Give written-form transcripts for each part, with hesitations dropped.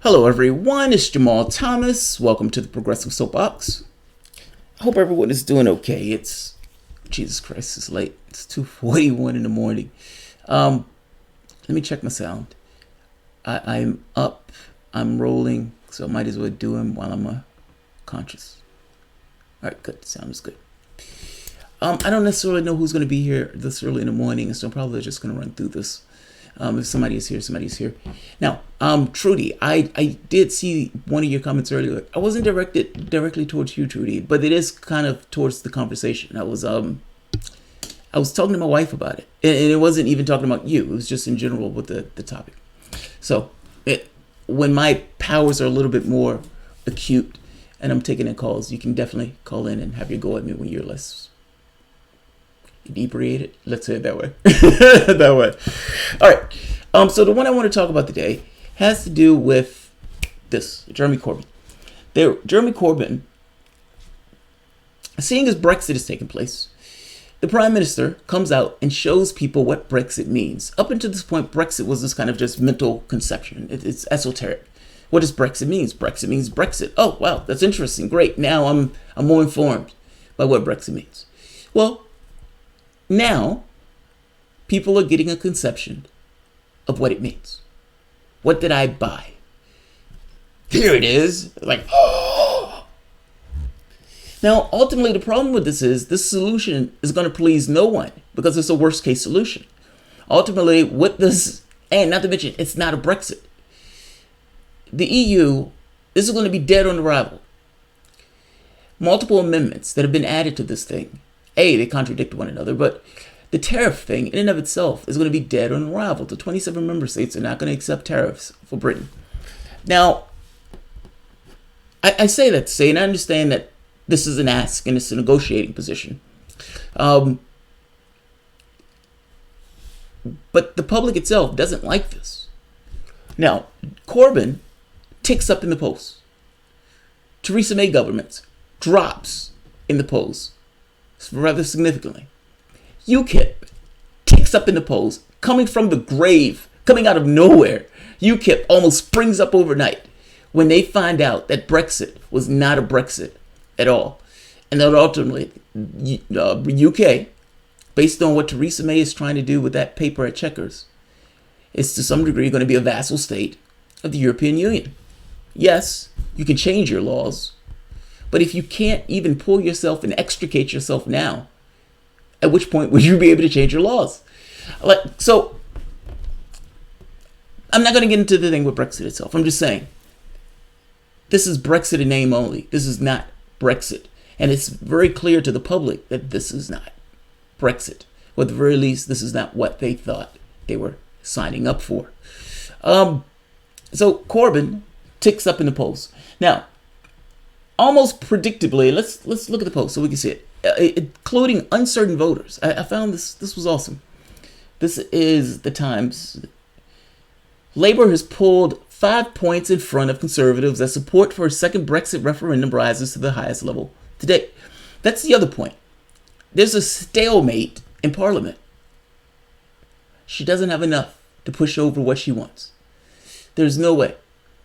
Hello everyone, it's Jamal Thomas. Welcome to the Progressive Soapbox. I hope everyone is doing okay. Jesus Christ, it's late. It's 2:41 in the morning. Let me check my sound. I'm up, I'm rolling, so I might as well do them while I'm conscious. Alright, good. Sound is good. I don't necessarily know who's going to be here this early in the morning, so I'm probably just going to run through this. If somebody is here, somebody's here. Now, Trudy, I did see one of your comments earlier. I wasn't directed directly towards you, Trudy, but it is kind of towards the conversation. I was talking to my wife about it, and it wasn't even talking about you. It was just in general with the topic. So, when my powers are a little bit more acute, and I'm taking in calls, you can definitely call in and have your go at me when you're less inebriated. Let's say it that way. That way. All right. So the one I want to talk about today has to do with this, Jeremy Corbyn. Jeremy Corbyn, seeing as Brexit is taking place, the Prime Minister comes out and shows people what Brexit means. Up until this point, Brexit was this kind of just mental conception. It's esoteric. What does Brexit mean? Brexit means Brexit. Oh, wow, that's interesting. Great. Now I'm more informed by what Brexit means. Well, now people are getting a conception of what it means. What did I buy? Here it is. Like, oh. Now, ultimately, the problem with this solution is going to please no one because it's a worst case solution. Ultimately, and not to mention, it's not a Brexit. The EU, this is going to be dead on arrival. Multiple amendments that have been added to this thing. They contradict one another, but the tariff thing in and of itself is going to be dead on arrival. The 27 member states are not going to accept tariffs for Britain. Now, I say that to say, and I understand that this is an ask and it's a negotiating position. But the public itself doesn't like this. Now, Corbyn ticks up in the polls. Theresa May government drops in the polls rather significantly. UKIP ticks up in the polls, coming from the grave, coming out of nowhere. UKIP almost springs up overnight when they find out that Brexit was not a Brexit at all. And that ultimately, UK, based on what Theresa May is trying to do with that paper at Chequers, is to some degree going to be a vassal state of the European Union. Yes, you can change your laws, but if you can't even pull yourself and extricate yourself now, at which point would you be able to change your laws? So, I'm not going to get into the thing with Brexit itself. I'm just saying, this is Brexit in name only. This is not Brexit. And it's very clear to the public that this is not Brexit. Or at the very least, this is not what they thought they were signing up for. So Corbyn ticks up in the polls. Now, almost predictably, let's look at the polls so we can see it, including uncertain voters. I found this was awesome. This is the Times. Labour has pulled 5 points in front of Conservatives as support for a second Brexit referendum rises to the highest level to date. That's the other point. There's a stalemate in Parliament. She doesn't have enough to push over what she wants. There's no way.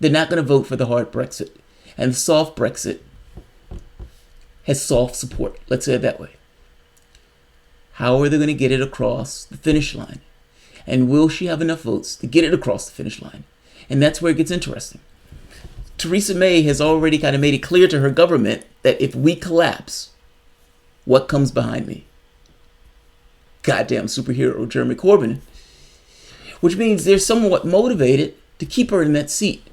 They're not going to vote for the hard Brexit. And the soft Brexit has soft support. Let's say it that way. How are they going to get it across the finish line? And will she have enough votes to get it across the finish line? And that's where it gets interesting. Theresa May has already kind of made it clear to her government that if we collapse, what comes behind me? Goddamn superhero Jeremy Corbyn. Which means they're somewhat motivated to keep her in that seat.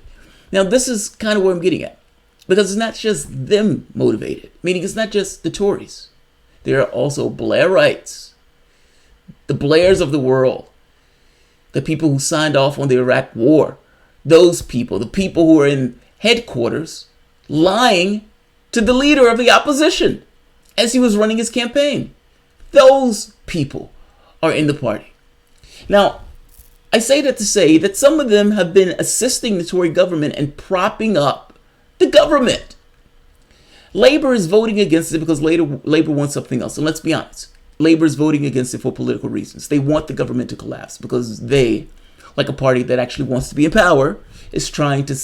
Now, this is kind of where I'm getting at. Because it's not just them motivated. Meaning it's not just the Tories. There are also Blairites. The Blairs of the world. The people who signed off on the Iraq War. Those people, the people who are in headquarters, lying to the leader of the opposition as he was running his campaign. Those people are in the party. Now, I say that to say that some of them have been assisting the Tory government and propping up the government. Labour is voting against it because Labour wants something else. And let's be honest, Labour is voting against it for political reasons. They want the government to collapse because they, like a party that actually wants to be in power, is trying to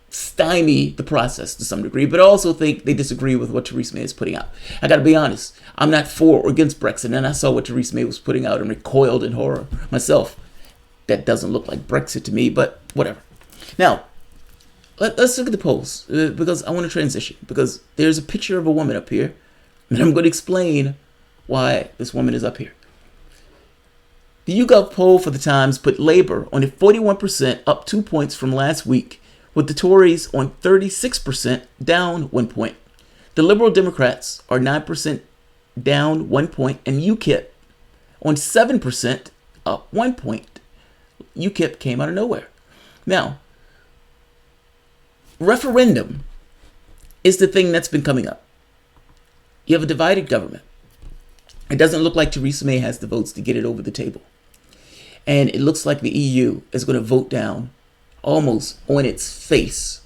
stymie the process to some degree, but I also think they disagree with what Theresa May is putting out. I got to be honest, I'm not for or against Brexit, and I saw what Theresa May was putting out and recoiled in horror myself. That doesn't look like Brexit to me, but whatever. Now, let's look at the polls, because I want to transition, because there's a picture of a woman up here, and I'm going to explain why this woman is up here. The YouGov poll for the Times put Labour on a 41%, up 2 points from last week, with the Tories on 36%, down 1 point. The Liberal Democrats are 9%, down 1 point, and UKIP on 7%, up 1 point. UKIP came out of nowhere. Now, referendum is the thing that's been coming up. You have a divided government. It doesn't look like Theresa May has the votes to get it over the table. And it looks like the EU is going to vote down almost on its face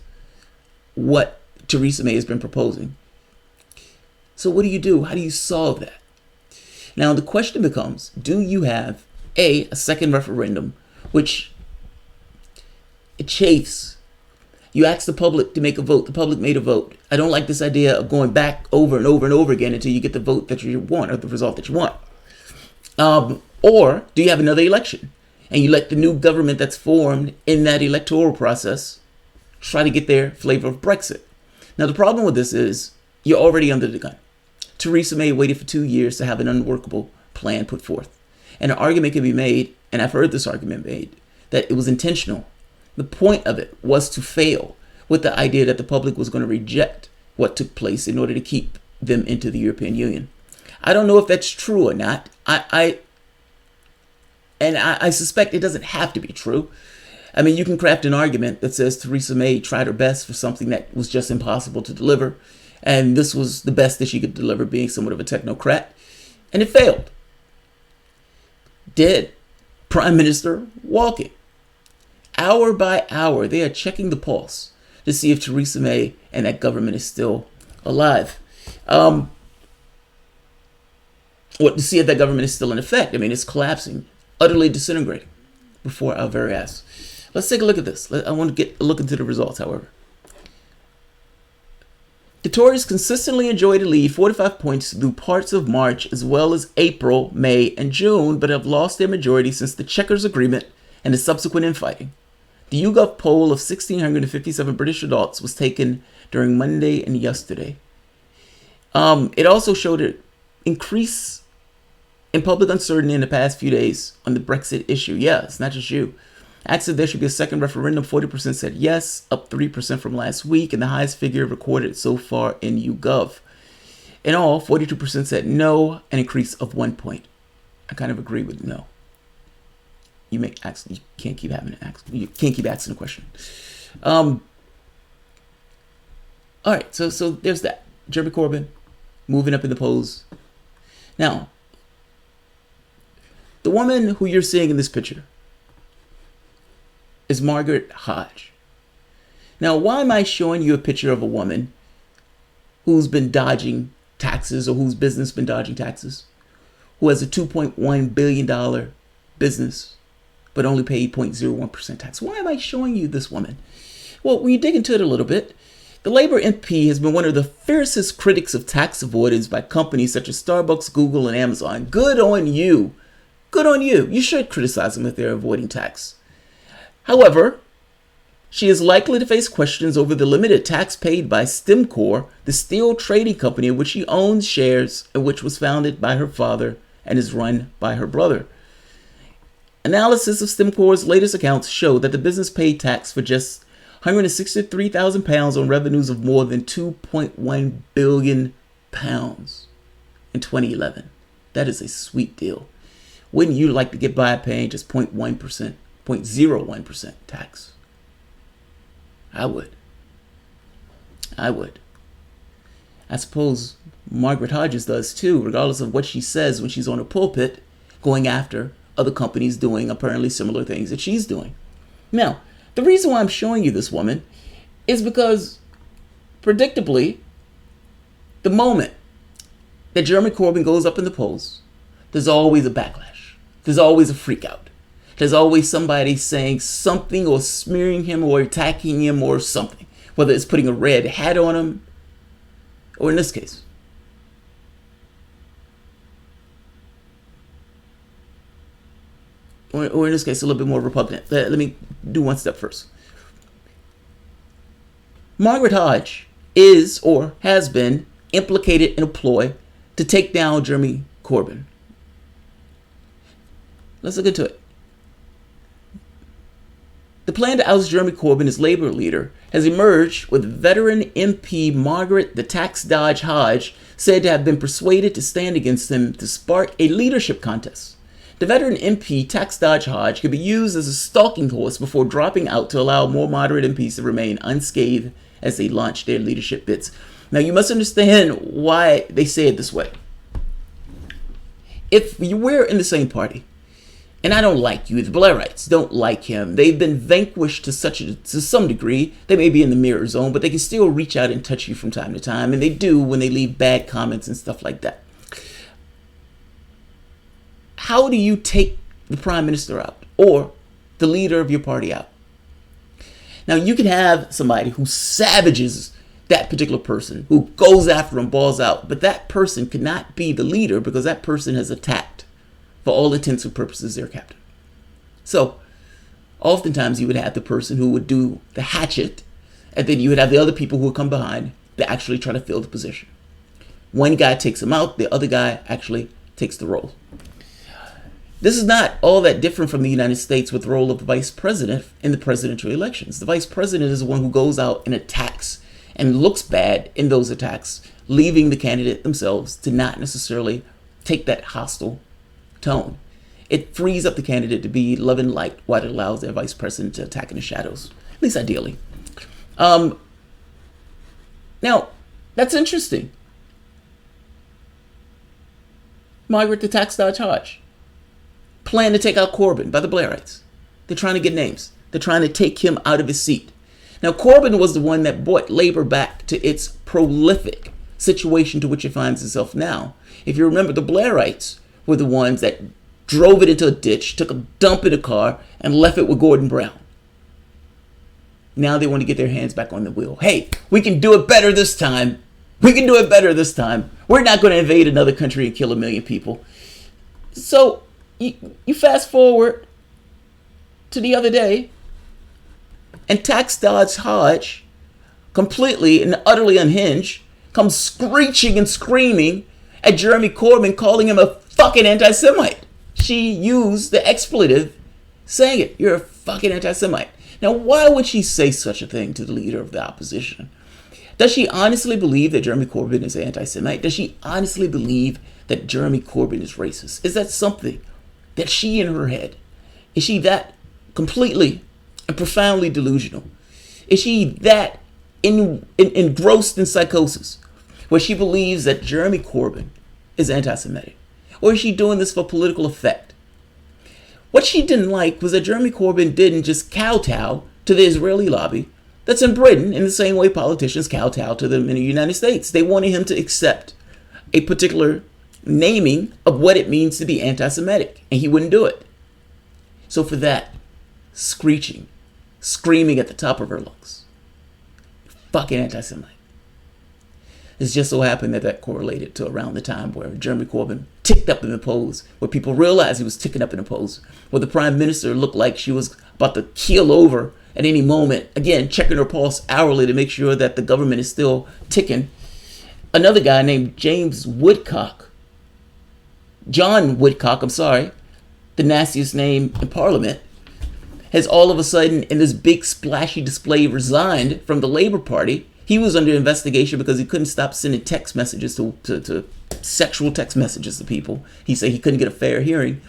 what Theresa May has been proposing. So what do you do? How do you solve that? Now the question becomes, do you have a second referendum, which it chafes. You ask the public to make a vote. The public made a vote. I don't like this idea of going back over and over and over again until you get the vote that you want or the result that you want. Or do you have another election and you let the new government that's formed in that electoral process try to get their flavor of Brexit? Now, the problem with this is you're already under the gun. Theresa May waited for 2 years to have an unworkable plan put forth. And an argument can be made, and I've heard this argument made, that it was intentional. The point of it was to fail with the idea that the public was going to reject what took place in order to keep them into the European Union. I don't know if that's true or not. I suspect it doesn't have to be true. I mean, you can craft an argument that says Theresa May tried her best for something that was just impossible to deliver, and this was the best that she could deliver, being somewhat of a technocrat, and it failed. Dead Prime Minister walking. Hour by hour, they are checking the pulse to see if Theresa May and that government is still alive. To see if that government is still in effect. I mean, it's collapsing, utterly disintegrating before our very eyes. Let's take a look at this. I want to get a look into the results, however. The Tories consistently enjoyed a lead, 45 points, through parts of March as well as April, May, and June, but have lost their majority since the Chequers Agreement and the subsequent infighting. The YouGov poll of 1,657 British adults was taken during Monday and yesterday. It also showed an increase in public uncertainty in the past few days on the Brexit issue. Yeah, it's not just you. Asked if there should be a second referendum, 40% said yes, up 3% from last week, and the highest figure recorded so far in YouGov. In all, 42% said no, an increase of 1 point. I kind of agree with no. You can't keep asking the question. All right, so there's that. Jeremy Corbyn moving up in the polls. Now, the woman who you're seeing in this picture is Margaret Hodge. Now, why am I showing you a picture of a woman who's been dodging taxes, or whose business been dodging taxes, who has a $2.1 billion business, but only paid 0.01% tax? Why am I showing you this woman? Well, when you dig into it a little bit, the Labour MP has been one of the fiercest critics of tax avoidance by companies such as Starbucks, Google, and Amazon. Good on you. Good on you. You should criticize them if they're avoiding tax. However, she is likely to face questions over the limited tax paid by STEMCOR, the steel trading company in which she owns shares and which was founded by her father and is run by her brother. Analysis of STEMCOR's latest accounts show that the business paid tax for just £163,000 on revenues of more than £2.1 billion in 2011. That is a sweet deal. Wouldn't you like to get by paying just 0.01% tax? I would. I suppose Margaret Hodges does too, regardless of what she says when she's on a pulpit, going after other companies doing apparently similar things that she's doing. Now, the reason why I'm showing you this woman is because, predictably, the moment that Jeremy Corbyn goes up in the polls, there's always a backlash. There's always a freak out. There's always somebody saying something or smearing him or attacking him or something. whether it's putting a red hat on him, or in this case, a little bit more repugnant. Let me do one step first. Margaret Hodge is or has been implicated in a ploy to take down Jeremy Corbyn. Let's look into it. The plan to oust Jeremy Corbyn as Labour leader has emerged, with veteran MP Margaret the Tax Dodge Hodge said to have been persuaded to stand against him to spark a leadership contest. The veteran MP Tax Dodge Hodge could be used as a stalking horse before dropping out to allow more moderate MPs to remain unscathed as they launch their leadership bids. Now, you must understand why they say it this way. If you were in the same party, and I don't like you, the Blairites don't like him. They've been vanquished to some degree. They may be in the mirror zone, but they can still reach out and touch you from time to time, and they do when they leave bad comments and stuff like that. How do you take the prime minister out or the leader of your party out? Now, you can have somebody who savages that particular person, who goes after him, balls out, but that person cannot be the leader because that person has attacked, for all intents and purposes, their captain. So, oftentimes you would have the person who would do the hatchet, and then you would have the other people who would come behind to actually try to fill the position. One guy takes him out, the other guy actually takes the role. This is not all that different from the United States with the role of the vice president in the presidential elections. The vice president is the one who goes out and attacks and looks bad in those attacks, leaving the candidate themselves to not necessarily take that hostile tone. It frees up the candidate to be love and light while it allows their vice president to attack in the shadows, at least ideally. Now, that's interesting. Margaret the Tax Dodge Hodge plan to take out Corbyn by the Blairites. They're trying to get names. They're trying to take him out of his seat. Now, Corbyn was the one that brought Labour back to its prolific situation to which it finds itself now. If you remember, the Blairites were the ones that drove it into a ditch, took a dump in a car, and left it with Gordon Brown. Now they want to get their hands back on the wheel. Hey, we can do it better this time. We can do it better this time. We're not going to invade another country and kill 1 million people. So, you fast forward to the other day, and Tax Dodge Hodge, completely and utterly unhinged, comes screeching and screaming at Jeremy Corbyn, calling him a fucking anti-Semite. She used the expletive, saying it. You're a fucking anti-Semite. Now, why would she say such a thing to the leader of the opposition? Does she honestly believe that Jeremy Corbyn is anti-Semite? Does she honestly believe that Jeremy Corbyn is racist? Is that something that she in her head, is she that completely and profoundly delusional? Is she that engrossed in psychosis where she believes that Jeremy Corbyn is anti-Semitic? Or is she doing this for political effect? What she didn't like was that Jeremy Corbyn didn't just kowtow to the Israeli lobby that's in Britain in the same way politicians kowtow to them in the United States. They wanted him to accept a particular naming of what it means to be anti-Semitic, and he wouldn't do it. So for that, screaming at the top of her lungs, fucking anti-Semite. It's just so happened that correlated to around the time where Jeremy Corbyn ticked up in the polls, where people realized he was ticking up in the polls, where the prime minister looked like she was about to keel over at any moment, again, checking her pulse hourly to make sure that the government is still ticking. Another guy named John Woodcock, the nastiest name in Parliament, has all of a sudden, in this big splashy display, resigned from the Labour Party. He was under investigation because he couldn't stop sending text messages to sexual text messages to people. He said he couldn't get a fair hearing.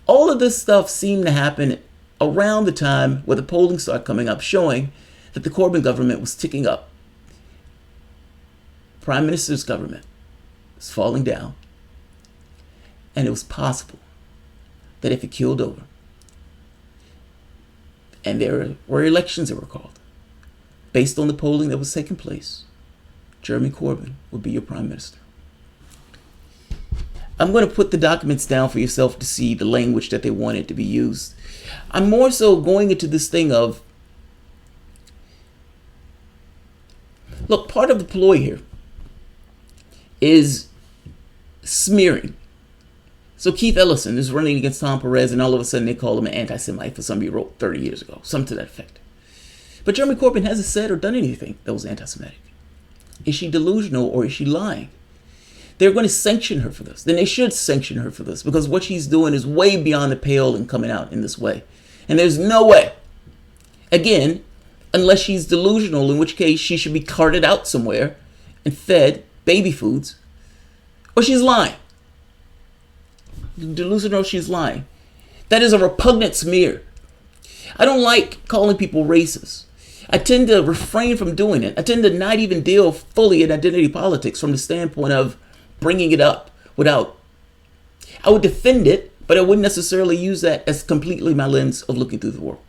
All of this stuff seemed to happen around the time where the polling started coming up, showing that the Corbyn government was ticking up. Prime Minister's government was falling down. And it was possible that if it keeled over, and there were elections that were called, based on the polling that was taking place, Jeremy Corbyn would be your prime minister. I'm going to put the documents down for yourself to see the language that they wanted to be used. I'm more so going into this thing of Look, part of the ploy here is smearing. So Keith Ellison is running against Tom Perez, and all of a sudden they call him an anti-Semite for something he wrote 30 years ago, something to that effect. But Jeremy Corbyn hasn't said or done anything that was anti-Semitic. Is she delusional or is she lying? They're going to sanction her for this. Then they should sanction her for this, because what she's doing is way beyond the pale and coming out in this way. And there's no way, again, unless she's delusional, in which case she should be carted out somewhere and fed baby foods, or she's lying. Delusional, she's lying. That is a repugnant smear. I don't like calling people racist. I tend to refrain from doing it. I tend to not even deal fully in identity politics from the standpoint of bringing it up without... I would defend it, but I wouldn't necessarily use that as completely my lens of looking through the world.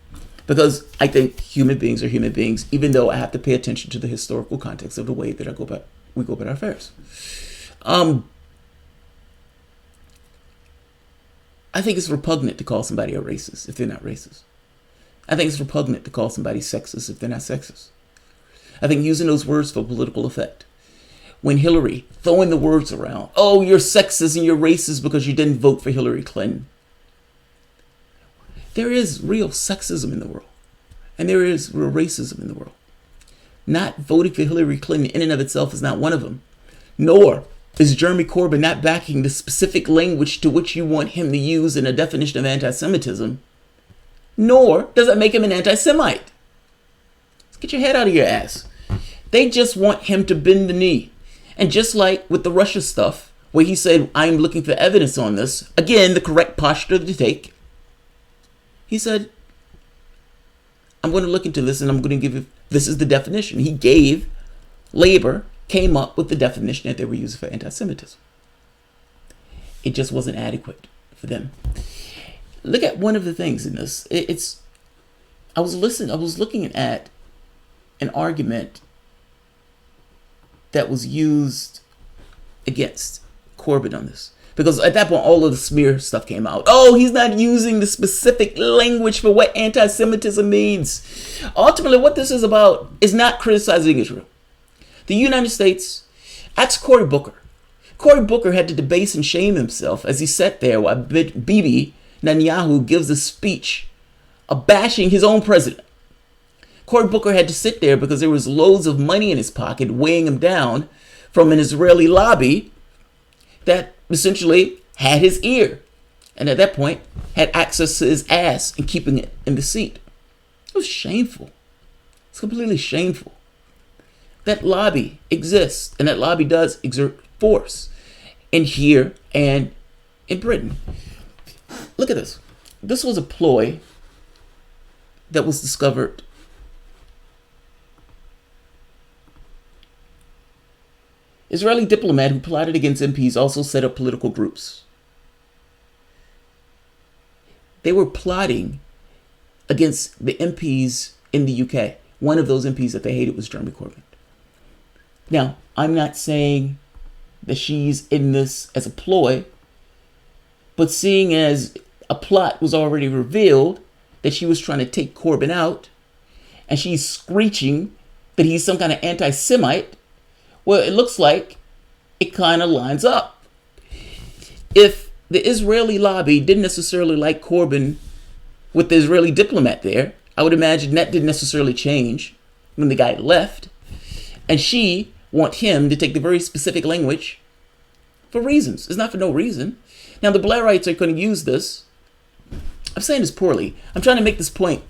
Because I think human beings are human beings, even though I have to pay attention to the historical context of the way that we go about our affairs. I think it's repugnant to call somebody a racist if they're not racist. I think it's repugnant to call somebody sexist if they're not sexist. I think using those words for political effect. When Hillary throwing the words around, oh, you're sexist and you're racist because you didn't vote for Hillary Clinton. There is real sexism in the world. And there is real racism in the world. Not voting for Hillary Clinton in and of itself is not one of them. Nor is Jeremy Corbyn not backing the specific language to which you want him to use in a definition of anti-Semitism. Nor does it make him an anti-Semite. Let's get your head out of your ass. They just want him to bend the knee. And just like with the Russia stuff, where he said, I'm looking for evidence on this, again, the correct posture to take, he said, I'm going to look into this and I'm going to give you, this is the definition. He gave, Labor came up with the definition that they were using for anti-Semitism. It just wasn't adequate for them. Look at one of the things in this. I was looking at an argument that was used against Corbyn on this. Because at that point, all of the smear stuff came out. Oh, he's not using the specific language for what anti-Semitism means. Ultimately, what this is about is not criticizing Israel. The United States, ask Cory Booker. Cory Booker had to debase and shame himself as he sat there while Bibi Netanyahu gives a speech bashing his own president. Cory Booker had to sit there because there was loads of money in his pocket weighing him down from an Israeli lobby that essentially had his ear. And at that point, had access to his ass and keeping it in the seat. It was shameful. It's completely shameful. That lobby exists, and that lobby does exert force in here and in Britain. Look at this. This was a ploy that was discovered Israeli diplomat who plotted against MPs also set up political groups. They were plotting against the MPs in the UK. One of those MPs that they hated was Jeremy Corbyn. Now, I'm not saying that she's in this as a ploy, but seeing as a plot was already revealed that she was trying to take Corbyn out, and she's screeching that he's some kind of anti-Semite, well, it looks like it kind of lines up. If the Israeli lobby didn't necessarily like Corbyn with the Israeli diplomat there, I would imagine that didn't necessarily change when the guy left. And she want him to take the very specific language for reasons. It's not for no reason. Now, the Blairites are going to use this. I'm saying this poorly. I'm trying to make this point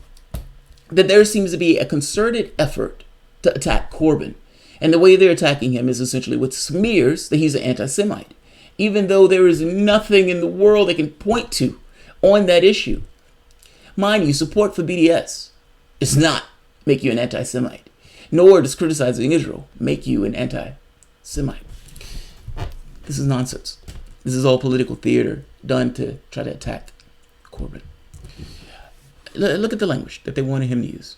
that there seems to be a concerted effort to attack Corbyn. And the way they're attacking him is essentially with smears that he's an anti-Semite, even though there is nothing in the world they can point to on that issue. Mind you, support for BDS does not make you an anti-Semite, nor does criticizing Israel make you an anti-Semite. This is nonsense. This is all political theater done to try to attack Corbyn. Look at the language that they wanted him to use.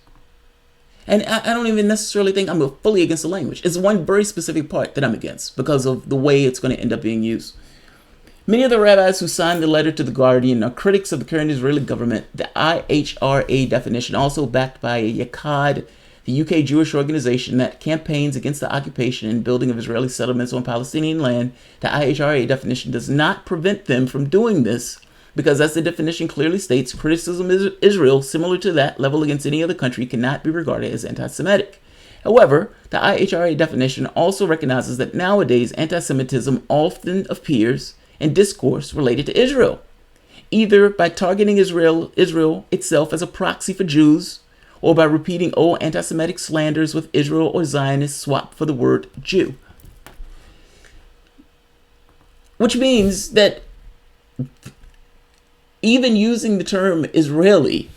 And I don't even necessarily think I'm fully against the language. It's one very specific part that I'm against because of the way it's going to end up being used. Many of the rabbis who signed the letter to the Guardian are critics of the current Israeli government. The IHRA definition, also backed by Yakad the UK Jewish organization that campaigns against the occupation and building of Israeli settlements on Palestinian land, the IHRA definition does not prevent them from doing this because, as the definition clearly states, criticism of Israel similar to that level against any other country cannot be regarded as anti-Semitic. However, the IHRA definition also recognizes that nowadays anti-Semitism often appears in discourse related to Israel, either by targeting Israel itself as a proxy for Jews, or by repeating old anti-Semitic slanders with Israel or Zionists swapped for the word Jew. Which means that even using the term Israeli,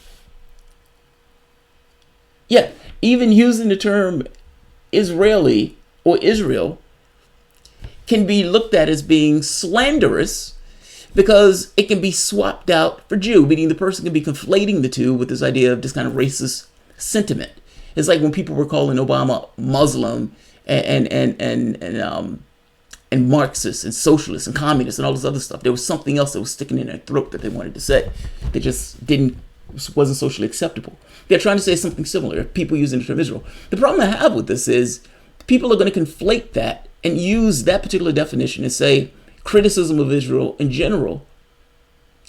even using the term Israeli or Israel can be looked at as being slanderous because it can be swapped out for Jew, meaning the person can be conflating the two with this idea of this kind of racist sentiment. It's like when people were calling Obama Muslim and Marxist and socialist and communist and all this other stuff. There was something else that was sticking in their throat that they wanted to say. They just wasn't socially acceptable. They're trying to say something similar, people using the term Israel. The problem I have with this is people are going to conflate that and use that particular definition and say criticism of Israel in general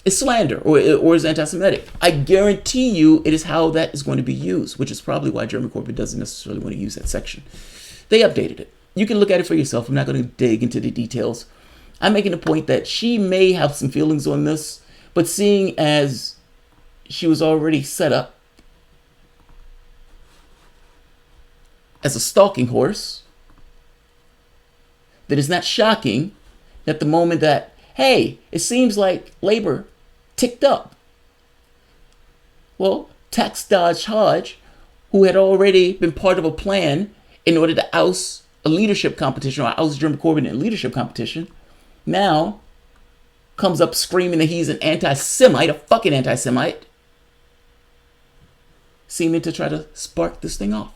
is slander or is anti-Semitic. I guarantee you it is how that is going to be used, which is probably why Jeremy Corbyn doesn't necessarily want to use that section. They updated it. You can look at it for yourself. I'm not going to dig into the details. I'm making a point that she may have some feelings on this, but seeing as she was already set up as a stalking horse, that it's not shocking that the moment that, hey, it seems like Labor ticked up. Well, tax dodge Hodge, who had already been part of a plan in order to oust a leadership competition or oust Jeremy Corbyn in a leadership competition, now comes up screaming that he's an anti-Semite, a fucking anti-Semite, seeming to try to spark this thing off.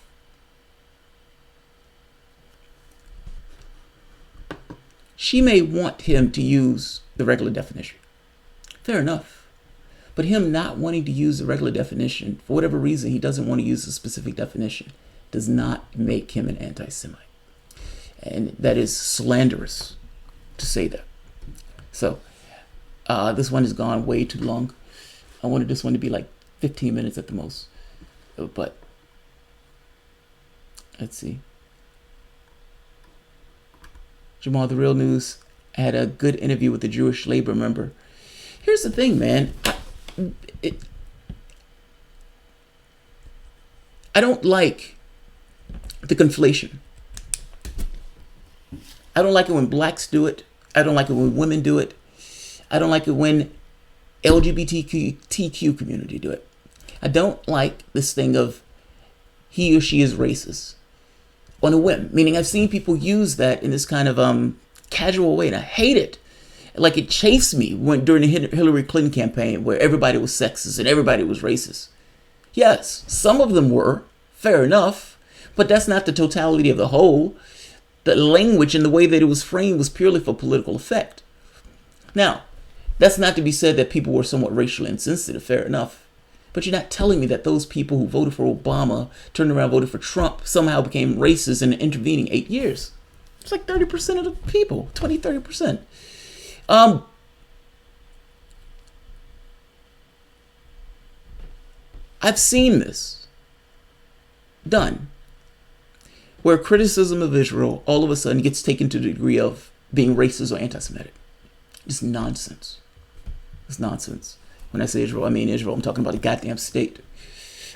She may want him to use the regular definition. Fair enough. But him not wanting to use the regular definition, for whatever reason he doesn't want to use a specific definition, does not make him an anti-Semite. And that is slanderous to say that. So, this one has gone way too long. I wanted this one to be like 15 minutes at the most. But, let's see. Jamal, the Real News had a good interview with the Jewish labor member. Here's the thing, man. I don't like the conflation. I don't like it when blacks do it. I don't like it when women do it. I don't like it when LGBTQ community do it. I don't like this thing of he or she is racist on a whim. Meaning I've seen people use that in this kind of casual way, and I hate it. Like it chafes me during the Hillary Clinton campaign where everybody was sexist and everybody was racist. Yes, some of them were, fair enough, but that's not the totality of the whole. The language and the way that it was framed was purely for political effect. Now, that's not to be said that people were somewhat racially insensitive, fair enough. But you're not telling me that those people who voted for Obama, turned around, voted for Trump, somehow became racist in the intervening 8 years. It's like 30% of the people, 20, 30%. I've seen this done, where criticism of Israel all of a sudden gets taken to the degree of being racist or anti-Semitic. It's nonsense. It's nonsense. When I say Israel, I mean Israel. I'm talking about a goddamn state.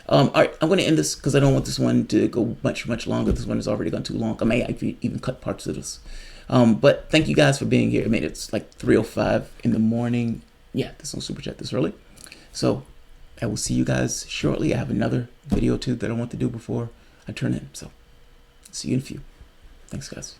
All right, I'm going to end this because I don't want this one to go much longer. This one has already gone too long. I may even cut parts of this. But thank you guys for being here. I mean, it's like 3:05 in the morning. Yeah, there's no super chat this early. So I will see you guys shortly. I have another video too that I want to do before I turn in. So see you in a few. Thanks, guys.